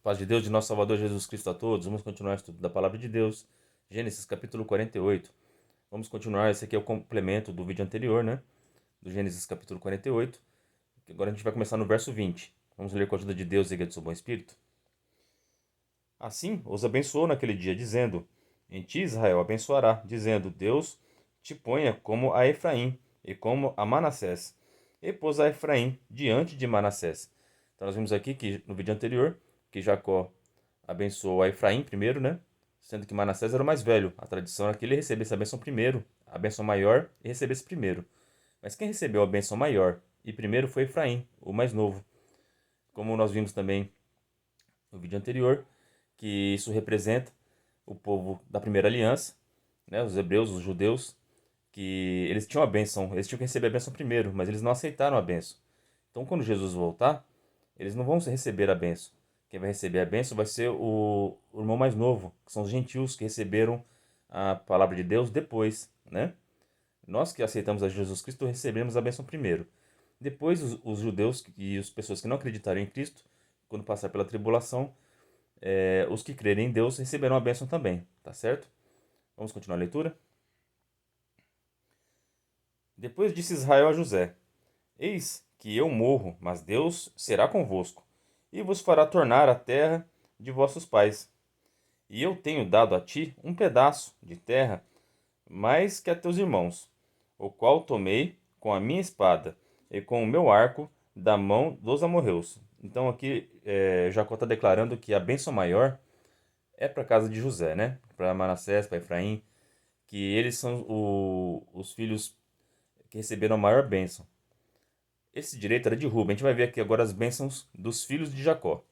Paz de Deus, de nosso Salvador Jesus Cristo a todos. Vamos continuar o estudo da Palavra de Deus. Gênesis capítulo 48. Vamos continuar, esse aqui é o complemento do vídeo anterior, né? Do Gênesis capítulo 48. Agora a gente vai começar no verso 20. Vamos ler com a ajuda de Deus e do seu bom espírito. Assim os abençoou naquele dia, dizendo: Em ti Israel abençoará, dizendo: Deus te ponha como a Efraim e como a Manassés. E pôs a Efraim diante de Manassés. Então nós vimos aqui que no vídeo anterior que Jacó abençoou a Efraim primeiro, né? Sendo que Manassés era o mais velho. A tradição era que ele recebesse a bênção primeiro, a bênção maior, e recebesse primeiro. Mas quem recebeu a bênção maior e primeiro foi Efraim, o mais novo. Como nós vimos também no vídeo anterior, que isso representa o povo da primeira aliança, né? Os hebreus, os judeus, que eles tinham a bênção, eles tinham que receber a bênção primeiro, mas eles não aceitaram a bênção. Então, quando Jesus voltar, eles não vão receber a bênção. Quem vai receber a bênção vai ser o irmão mais novo, que são os gentios que receberam a palavra de Deus depois, né? Nós que aceitamos a Jesus Cristo recebemos a bênção primeiro. Depois, os judeus e as pessoas que não acreditaram em Cristo, quando passar pela tribulação, os que crerem em Deus receberão a bênção também, tá certo? Vamos continuar a leitura? Depois disse Israel a José: Eis que eu morro, mas Deus será convosco, e vos fará tornar a terra de vossos pais. E eu tenho dado a ti um pedaço de terra mais que a teus irmãos, o qual tomei com a minha espada e com o meu arco da mão dos amorreus. Então aqui Jacó está declarando que a bênção maior é para a casa de José, né? Para Manassés, para Efraim, que eles são os filhos que receberam a maior bênção. Esse direito era de Rubem. A gente vai ver aqui agora as bênçãos dos filhos de Jacó.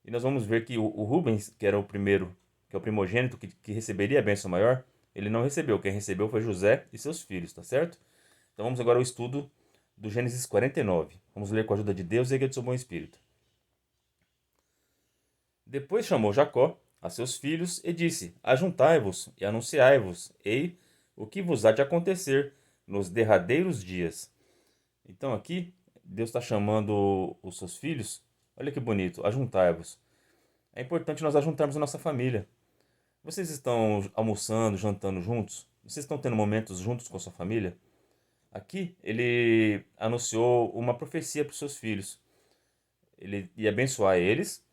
E nós vamos ver que o Rubens, que era o primeiro, que é o primogênito que receberia a bênção maior, ele não recebeu. Quem recebeu foi José e seus filhos, tá certo? Então vamos agora ao estudo do Gênesis 49. Vamos ler com a ajuda de Deus e do seu bom espírito. Depois chamou Jacó a seus filhos e disse: Ajuntai-vos e anunciai-vos, ei, o que vos há de acontecer nos derradeiros dias. Então aqui, Deus está chamando os seus filhos. Olha que bonito, ajuntai-vos. É importante nós ajuntarmos a nossa família. Vocês estão almoçando, jantando juntos? Vocês estão tendo momentos juntos com a sua família? Aqui, ele anunciou uma profecia para os seus filhos. Ele ia abençoar eles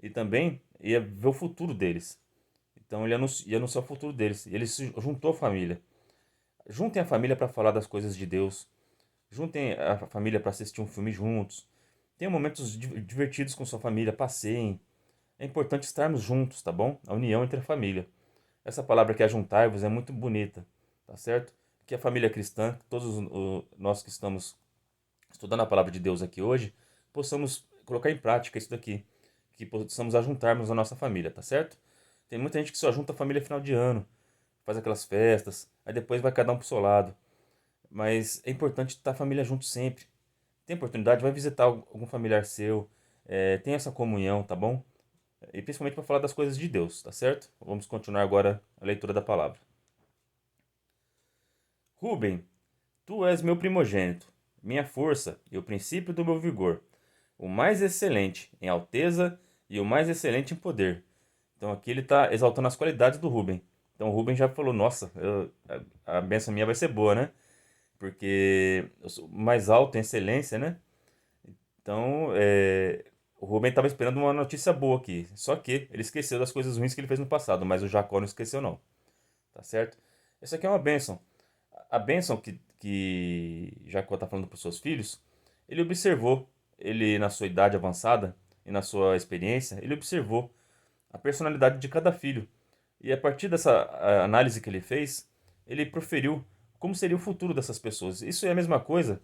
e também ia ver o futuro deles. Então, ele ia anunciar o futuro deles. E ele se juntou a família. Juntem a família para falar das coisas de Deus. Juntem a família para assistir um filme juntos. Tenham momentos divertidos com sua família, passeiem. É importante estarmos juntos, tá bom? A união entre a família. Essa palavra que é juntar-vos é muito bonita, tá certo? Que a família cristã, todos nós que estamos estudando a palavra de Deus aqui hoje, possamos colocar em prática isso daqui. Que possamos ajuntarmos a nossa família, tá certo? Tem muita gente que só junta a família final de ano, faz aquelas festas, aí depois vai cada um pro seu lado. Mas é importante estar a família junto sempre. Tem oportunidade, vai visitar algum familiar seu, tem essa comunhão, tá bom? E principalmente para falar das coisas de Deus, tá certo? Vamos continuar agora a leitura da palavra. Rubem, tu és meu primogênito, minha força e o princípio do meu vigor, o mais excelente em alteza e o mais excelente em poder. Então aqui ele está exaltando as qualidades do Rubem. Então o Rubem já falou, nossa, a benção minha vai ser boa, né? Porque eu sou mais alto em excelência, né? Então, o Rubem estava esperando uma notícia boa aqui. Só que ele esqueceu das coisas ruins que ele fez no passado, mas o Jacó não esqueceu não. Tá certo? Isso aqui é uma bênção. A bênção que Jacó está falando para os seus filhos, ele observou, ele na sua idade avançada e na sua experiência, ele observou a personalidade de cada filho. E a partir dessa análise que ele fez, ele proferiu como seria o futuro dessas pessoas. Isso é a mesma coisa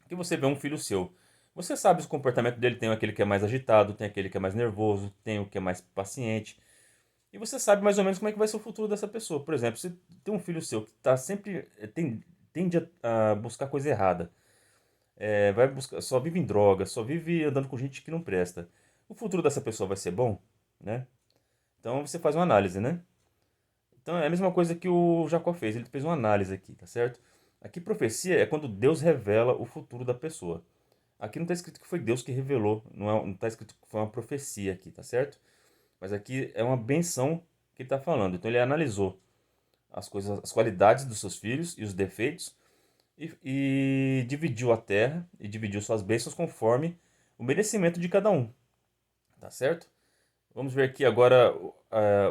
que você vê um filho seu. Você sabe o comportamento dele, tem aquele que é mais agitado, tem aquele que é mais nervoso, tem o que é mais paciente. E você sabe mais ou menos como é que vai ser o futuro dessa pessoa. Por exemplo, se tem um filho seu que está sempre tende a buscar coisa errada, vai buscar, só vive em droga, só vive andando com gente que não presta. O futuro dessa pessoa vai ser bom, né? Então você faz uma análise, né? Então é a mesma coisa que o Jacó fez, ele fez uma análise aqui, tá certo? Aqui profecia é quando Deus revela o futuro da pessoa. Aqui não está escrito que foi Deus que revelou, não está escrito que foi uma profecia aqui, tá certo? Mas aqui é uma benção que ele está falando. Então ele analisou as coisas, as qualidades dos seus filhos e os defeitos e dividiu a terra e dividiu suas bênçãos conforme o merecimento de cada um, tá certo? Vamos ver aqui agora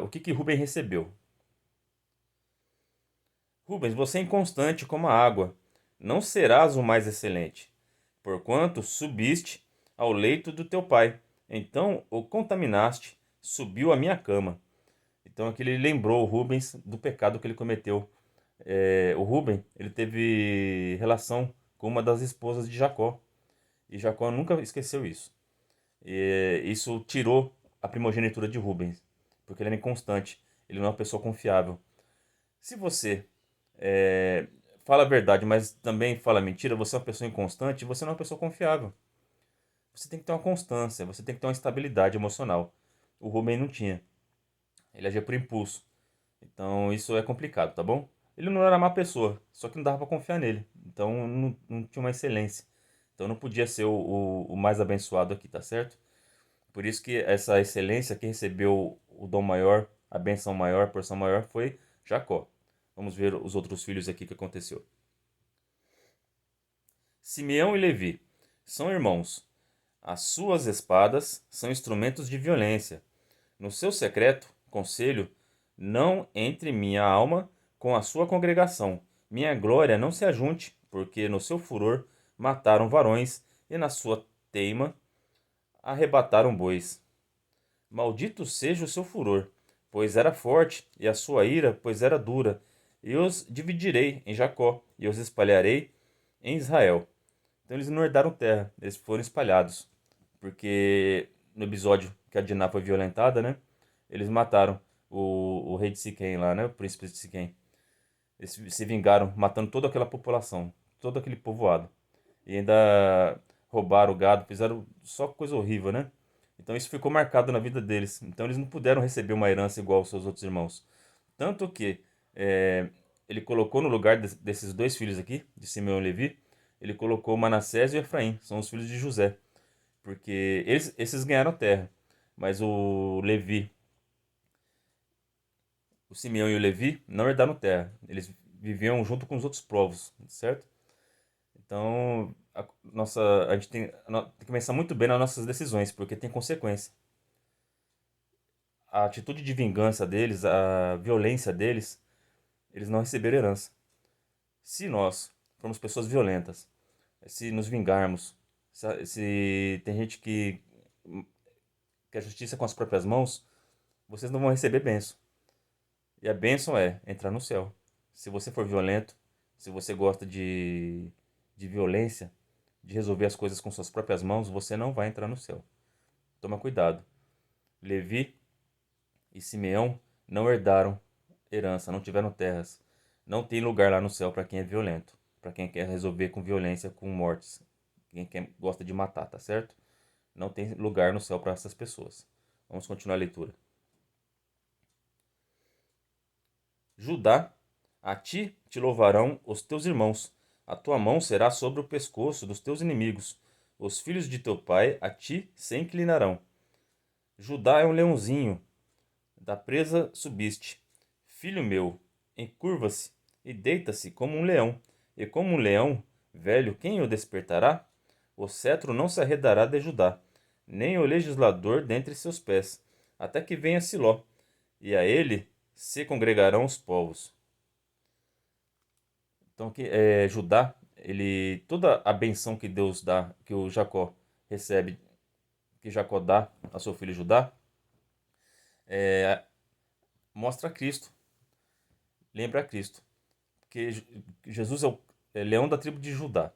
o que Rubem recebeu. Rubens, você é inconstante como a água, não serás o mais excelente, porquanto subiste ao leito do teu pai. Então o contaminaste, subiu à minha cama. Então aqui ele lembrou o Rubens do pecado que ele cometeu. O Rubem, ele teve relação com uma das esposas de Jacó. E Jacó nunca esqueceu isso. E isso tirou a primogenitura de Rubens, porque ele era inconstante, ele não é uma pessoa confiável. Se você é, fala a verdade, mas também fala mentira, você é uma pessoa inconstante, você não é uma pessoa confiável. Você tem que ter uma constância, você tem que ter uma estabilidade emocional. O Rubem não tinha. Ele agia por impulso. Então isso é complicado, tá bom? Ele não era má pessoa, só que não dava pra confiar nele. Então não tinha uma excelência. Então não podia ser o mais abençoado aqui, tá certo? Por isso que essa excelência, quem recebeu o dom maior, a benção maior, a porção maior, foi Jacó. Vamos ver os outros filhos aqui que aconteceu. Simeão e Levi são irmãos. As suas espadas são instrumentos de violência. No seu secreto conselho, não entre minha alma com a sua congregação. Minha glória não se ajunte, porque no seu furor mataram varões e na sua teima arrebataram bois. Maldito seja o seu furor, pois era forte, e a sua ira, pois era dura. E os dividirei em Jacó, e os espalharei em Israel. Então eles não herdaram terra, eles foram espalhados. Porque no episódio que a Diná foi violentada, né? Eles mataram o rei de Siquém lá, né? O príncipe de Siquém. Eles se vingaram, matando toda aquela população, todo aquele povoado. E ainda roubaram o gado, fizeram só coisa horrível, né? Então isso ficou marcado na vida deles. Então eles não puderam receber uma herança igual aos seus outros irmãos. Tanto que ele colocou no lugar desses dois filhos aqui, de Simeão e Levi, ele colocou Manassés e Efraim, são os filhos de José. Porque esses ganharam terra. Mas o Levi, o Simeão e o Levi não herdaram terra. Eles viviam junto com os outros povos, certo? Então, a gente tem que pensar muito bem nas nossas decisões, porque tem consequência. A atitude de vingança deles, a violência deles, eles não receberam herança. Se nós formos pessoas violentas, se nos vingarmos, se tem gente que quer justiça com as próprias mãos, vocês não vão receber bênção. E a bênção é entrar no céu. Se você for violento, se você gosta de violência, de resolver as coisas com suas próprias mãos, você não vai entrar no céu. Toma cuidado. Levi e Simeão não herdaram herança, não tiveram terras. Não tem lugar lá no céu para quem é violento, para quem quer resolver com violência, com mortes, gosta de matar, tá certo? Não tem lugar no céu para essas pessoas. Vamos continuar a leitura. Judá, a ti te louvarão os teus irmãos, a tua mão será sobre o pescoço dos teus inimigos, os filhos de teu pai a ti se inclinarão. Judá é um leãozinho, da presa subiste. Filho meu, encurva-se e deita-se como um leão, e como um leão, velho, quem o despertará? O cetro não se arredará de Judá, nem o legislador dentre seus pés, até que venha Siló, e a ele se congregarão os povos. Então, Judá, ele toda a benção que Deus dá, que o Jacó recebe, que Jacó dá a seu filho Judá, mostra Cristo, lembra Cristo, porque Jesus é o leão da tribo de Judá,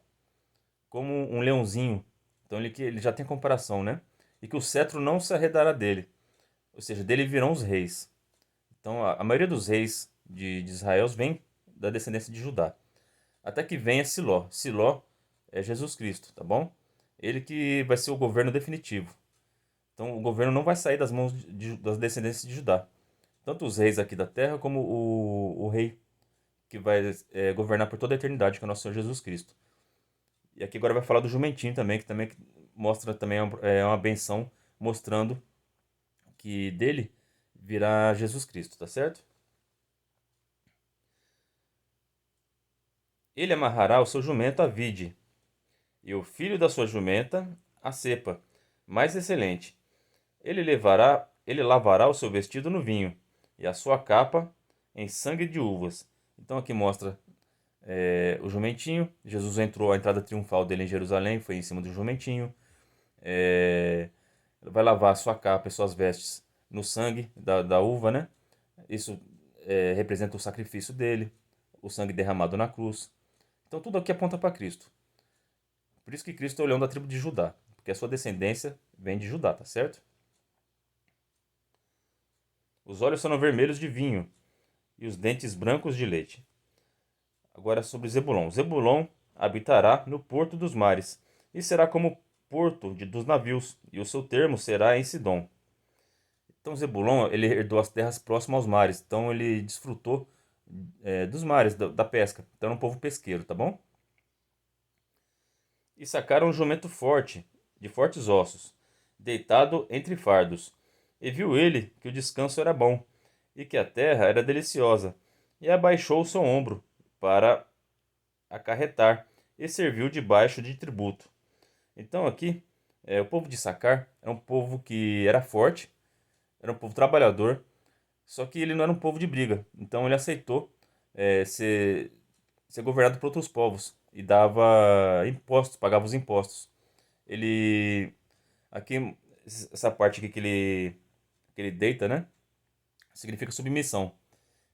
como um leãozinho. Então ele já tem comparação, né? E que o cetro não se arredará dele, ou seja, dele virão os reis. Então a maioria dos reis de Israel vem da descendência de Judá. Até que venha Siló. Siló é Jesus Cristo, tá bom? Ele que vai ser o governo definitivo. Então o governo não vai sair das mãos das descendências de Judá. Tanto os reis aqui da terra, como o rei que vai governar por toda a eternidade, que é o nosso Senhor Jesus Cristo. E aqui agora vai falar do jumentinho também, que também mostra também uma benção, mostrando que dele virá Jesus Cristo, tá certo? Ele amarrará o seu jumento à vide, e o filho da sua jumenta à cepa, mais excelente. Ele lavará o seu vestido no vinho, e a sua capa em sangue de uvas. Então aqui mostra o jumentinho. Jesus entrou, a entrada triunfal dele em Jerusalém foi em cima do jumentinho. Ele vai lavar a sua capa e suas vestes no sangue da uva, né? Isso representa o sacrifício dele, o sangue derramado na cruz. Então tudo aqui aponta para Cristo. Por isso que Cristo é o leão da tribo de Judá, porque a sua descendência vem de Judá, tá certo? Os olhos serão vermelhos de vinho e os dentes brancos de leite. Agora sobre Zebulon. Zebulon habitará no porto dos mares e será como porto dos navios, e o seu termo será em Sidom. Então Zebulon, ele herdou as terras próximas aos mares, então ele desfrutou dos mares, da pesca. Então era um povo pesqueiro, tá bom? E sacaram um jumento forte, de fortes ossos, deitado entre fardos. E viu ele que o descanso era bom, e que a terra era deliciosa, e abaixou o seu ombro para acarretar, e serviu debaixo de tributo. Então aqui, o povo de Sacar é um povo que era forte, era um povo trabalhador, só que ele não era um povo de briga. Então ele aceitou ser governado por outros povos e dava impostos, pagava os impostos. Ele aqui essa parte aqui que ele deita, né? Significa submissão.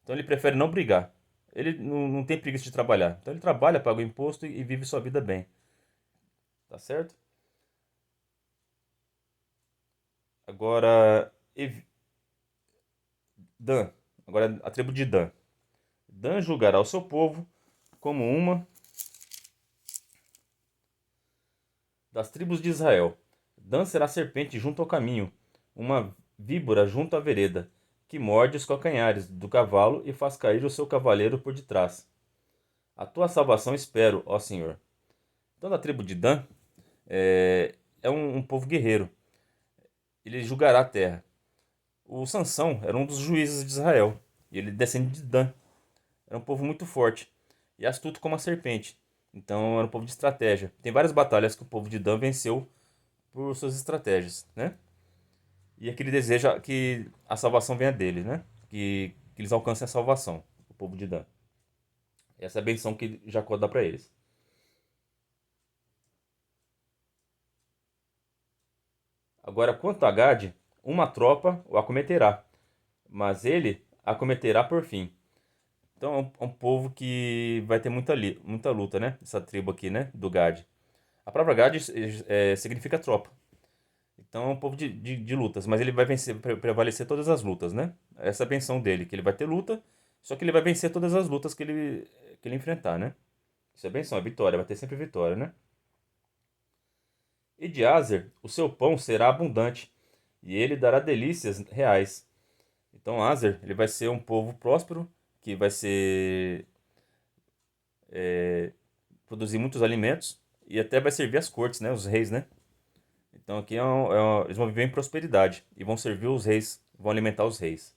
Então ele prefere não brigar. Ele não tem preguiça de trabalhar. Então ele trabalha, paga o imposto e vive sua vida bem. Tá certo? Agora, Dan. Agora a tribo de Dan. Dan julgará o seu povo como uma das tribos de Israel. Dan será serpente junto ao caminho, uma víbora junto à vereda, que morde os calcanhares do cavalo e faz cair o seu cavaleiro por detrás. A tua salvação espero, ó Senhor. Então, da tribo de Dan, é um povo guerreiro. Ele julgará a terra. O Sansão era um dos juízes de Israel, e ele descende de Dan. Era um povo muito forte e astuto como a serpente. Então, era um povo de estratégia. Tem várias batalhas que o povo de Dan venceu por suas estratégias, né? E aqui ele deseja que a salvação venha dele, né? Que eles alcancem a salvação, o povo de Dan. Essa é a benção que Jacó dá para eles. Agora, quanto a Gade, uma tropa o acometerá, mas ele acometerá por fim. Então é um povo que vai ter muita luta, né? Essa tribo aqui, né? Do Gade. A palavra Gade significa tropa. Então é um povo de lutas, mas ele vai vencer, prevalecer todas as lutas, né? Essa é a benção dele, que ele vai ter luta, só que ele vai vencer todas as lutas que ele enfrentar, né? Isso é benção, é vitória, vai ter sempre vitória, né? E de Azer, o seu pão será abundante, e ele dará delícias reais. Então Azer, ele vai ser um povo próspero, que vai produzir muitos alimentos, e até vai servir as cortes, né? Os reis, né? Então aqui eles vão viver em prosperidade, e vão servir os reis, vão alimentar os reis.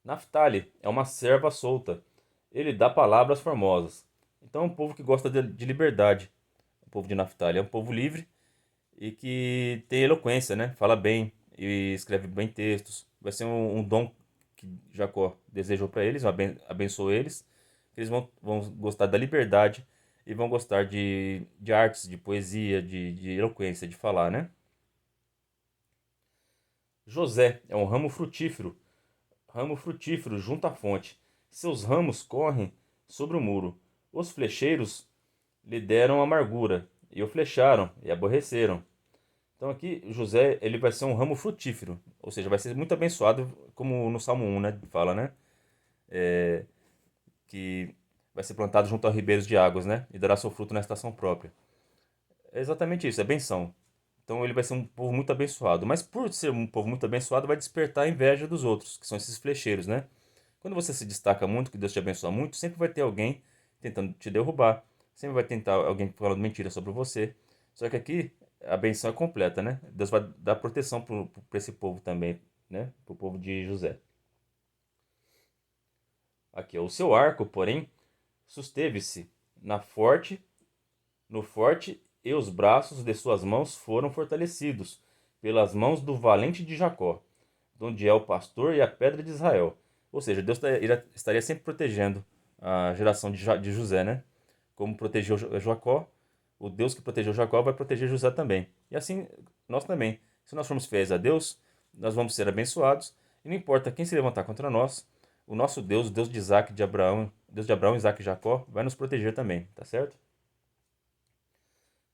Naphtali é uma serva solta. Ele dá palavras formosas. Então é um povo que gosta de liberdade. O povo de Naphtali é um povo livre e que tem eloquência, né? Fala bem e escreve bem textos. Vai ser um dom que Jacó desejou para eles, abençoou eles. Eles vão gostar da liberdade e vão gostar de artes, de poesia, de eloquência, de falar, né? José é um ramo frutífero junto à fonte. Seus ramos correm sobre o muro. Os flecheiros lhe deram amargura, e o flecharam, e aborreceram. Então aqui José ele vai ser um ramo frutífero, ou seja, vai ser muito abençoado, como no Salmo 1, né, fala, né, que vai ser plantado junto a ribeiros de águas, né, e dará seu fruto na estação própria. É exatamente isso, é benção. Então ele vai ser um povo muito abençoado, mas por ser um povo muito abençoado, vai despertar a inveja dos outros, que são esses flecheiros, né? Quando você se destaca muito, que Deus te abençoa muito, sempre vai ter alguém tentando te derrubar, sempre vai tentar alguém falando mentira sobre você. Só que aqui a benção é completa, né? Deus vai dar proteção para esse povo também, né? Para o povo de José. Aqui, ó, o seu arco, porém, susteve-se na forte, no forte, e os braços de suas mãos foram fortalecidos pelas mãos do valente de Jacó, onde é o pastor e a pedra de Israel. Ou seja, Deus estaria sempre protegendo a geração de José, né? Como protegeu Jacó, o Deus que protegeu Jacó vai proteger José também. E assim, nós também. Se nós formos fiéis a Deus, nós vamos ser abençoados. E não importa quem se levantar contra nós, o nosso Deus, o Deus de Isaac, de Abraão, Deus de Abraão, Isaac e Jacó, vai nos proteger também, tá certo?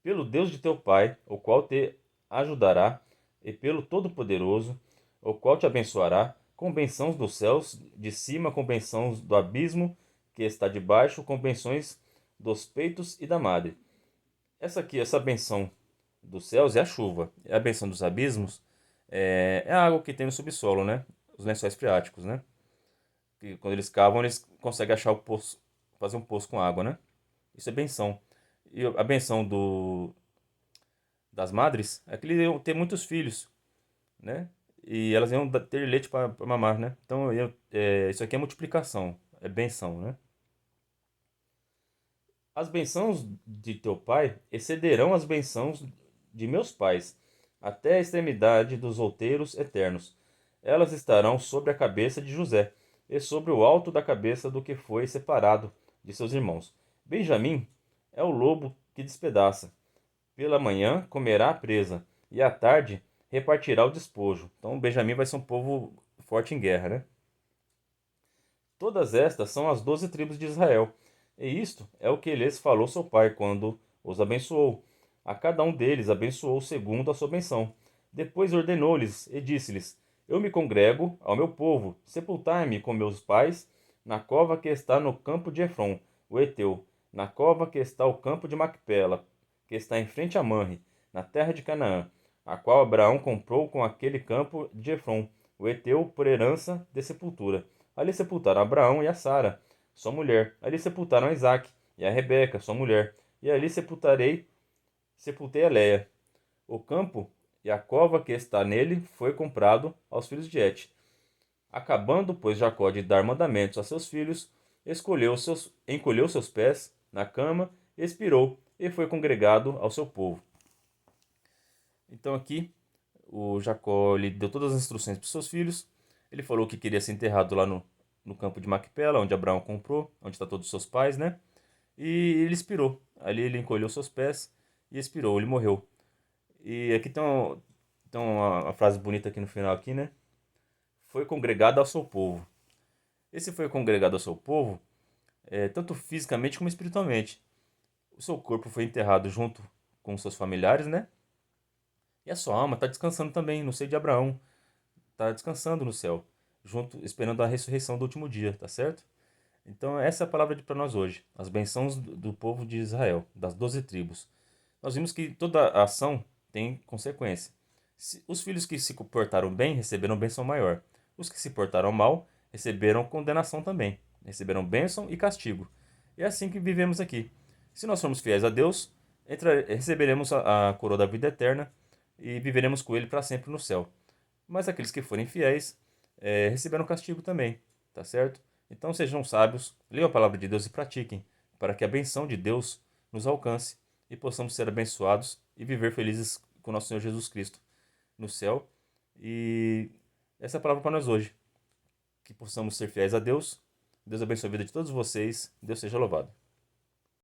Pelo Deus de teu pai, o qual te ajudará, e pelo Todo-Poderoso, o qual te abençoará, com bênçãos dos céus, de cima, com bênçãos do abismo que está debaixo, com bênçãos dos peitos e da madre. Essa aqui, essa benção dos céus é a chuva. A benção dos abismos é a água que tem no subsolo, né? Os lençóis freáticos, né? Que quando eles cavam, eles conseguem achar o poço, fazer um poço com água, né? Isso é benção. E a benção das madres é que eles iam ter muitos filhos, né? E elas iam ter leite para mamar, né? Então, isso aqui é multiplicação, é benção, né? As bênçãos de teu pai excederão as bênçãos de meus pais, até a extremidade dos outeiros eternos. Elas estarão sobre a cabeça de José, e sobre o alto da cabeça do que foi separado de seus irmãos. Benjamim é o lobo que despedaça. Pela manhã comerá a presa, e à tarde repartirá o despojo. Então Benjamim vai ser um povo forte em guerra, né? Todas estas são as 12 tribos de Israel. E isto é o que lhes falou seu pai quando os abençoou. A cada um deles abençoou segundo a sua benção. Depois ordenou-lhes e disse-lhes: Eu me congrego ao meu povo, sepultai-me com meus pais na cova que está no campo de Efron, o Eteu, na cova que está o campo de Macpela, que está em frente a Manre, na terra de Canaã, a qual Abraão comprou com aquele campo de Efron, o Eteu, por herança de sepultura. Ali sepultaram Abraão e a Sara, sua mulher. Ali sepultaram a Isaque e a Rebeca, sua mulher. E ali sepultei a Leia. O campo e a cova que está nele foi comprado aos filhos de Et. Acabando, pois, Jacó de dar mandamentos a seus filhos, encolheu seus pés na cama, expirou e foi congregado ao seu povo. Então aqui o Jacó lhe deu todas as instruções para os seus filhos. Ele falou que queria ser enterrado lá no campo de Macpela, onde Abraão comprou, onde está todos os seus pais, né? E ele expirou. Ali ele encolheu seus pés e expirou, ele morreu. E aqui tem uma frase bonita aqui no final aqui, né? Foi congregado ao seu povo. Esse foi congregado ao seu povo, tanto fisicamente como espiritualmente. O seu corpo foi enterrado junto com os seus familiares, né? E a sua alma está descansando também no seio de Abraão. Está descansando no céu, junto, esperando a ressurreição do último dia, tá certo? Então, essa é a palavra para nós hoje, as bênçãos do povo de Israel, das 12 tribos. Nós vimos que toda ação tem consequência. Os filhos que se portaram bem receberam bênção maior. Os que se portaram mal receberam condenação também. Receberam bênção e castigo. E é assim que vivemos aqui. Se nós formos fiéis a Deus, receberemos a coroa da vida eterna e viveremos com Ele para sempre no céu. Mas aqueles que forem fiéis receberão castigo também, tá certo? Então sejam sábios, leiam a palavra de Deus e pratiquem, para que a benção de Deus nos alcance e possamos ser abençoados e viver felizes com nosso Senhor Jesus Cristo no céu. E essa é a palavra para nós hoje. Que possamos ser fiéis a Deus. Deus abençoe a vida de todos vocês. Deus seja louvado.